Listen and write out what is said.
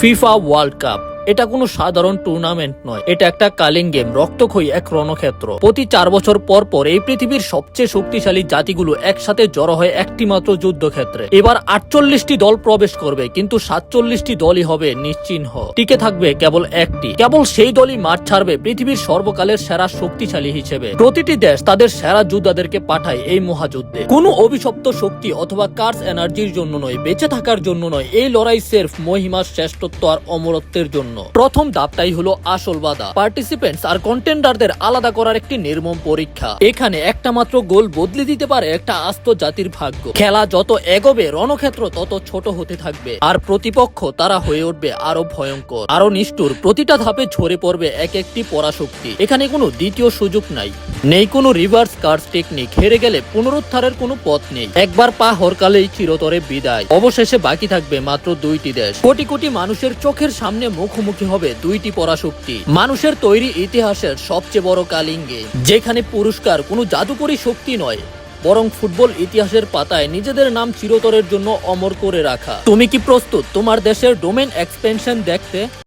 FIFA world cup এটা কোনো সাধারণ টুর্নামেন্ট নয়, এটা একটা কালিং গেম, রক্তক্ষয়ী এক রণক্ষেত্র। প্রতি 4 বছর পর পর এই পৃথিবীর সবচেয়ে শক্তিশালী জাতিগুলো একসাথে জড়ো হয় একটি মাত্র যুদ্ধক্ষেত্রে। এবার 48টি দল প্রবেশ করবে, কিন্তু 47টি দলই হবে নিশ্চিহ্ন। টিকে থাকবে কেবল একটি, কেবল সেই দলই মাঠ ছাড়বে পৃথিবীর সর্বকালের সেরা শক্তিশালী হিসেবে। প্রতিটি দেশ তাদের সেরা যোদ্ধাদেরকে পাঠায় এই মহাযুদ্ধে। কোনো অভিশপ্ত শক্তি অথবা কার্স এনার্জির জন্য নয়, বেঁচে থাকার জন্য নয়, এই লড়াই সির্ফ মহিমার শ্রেষ্ঠত্ব আর অমরত্বের জন্য। প্রথম ধাপটাই হলো আসল বাধা। পার্টিসিপেন্টস আর কন্টেন্ডারদের আলাদা করার একটি নির্মম পরীক্ষা। এখানে একটা মাত্র গোল বদলে দিতে পারে একটা আস্ত জাতির ভাগ্য। খেলা যত এগোবে রণক্ষেত্র তত ছোট হতে থাকবে, আর প্রতিপক্ষ তারা হয়ে উঠবে আরো ভয়ঙ্কর, আরো নিষ্ঠুর। প্রতিটা ধাপে ঝরে পড়বে এক একটি পরাশক্তি। এখানে কোনো দ্বিতীয় সুযোগ নাই, নেই কোনো রিভার্স কার্স টেকনিক। হেরে গেলে পুনরুদ্ধারের কোনো পথ নেই। একবার পা হরকালেই চিরতরে বিদায়। অবশেষে বাকি থাকবে মাত্র 2টি দেশ। কোটি কোটি মানুষের চোখের সামনে মুখোমুখি হবে 2টি পরাশক্তি। মানুষের তৈরি ইতিহাসের সবচেয়ে বড় কালিং গেম, যেখানে পুরস্কার কোনো জাদুকরী শক্তি নয়, বরং ফুটবল ইতিহাসের পাতায় নিজেদের নাম চিরতরের জন্য অমর করে রাখা। তুমি কি প্রস্তুত তোমার দেশের ডোমেন এক্সপেনশন দেখতে?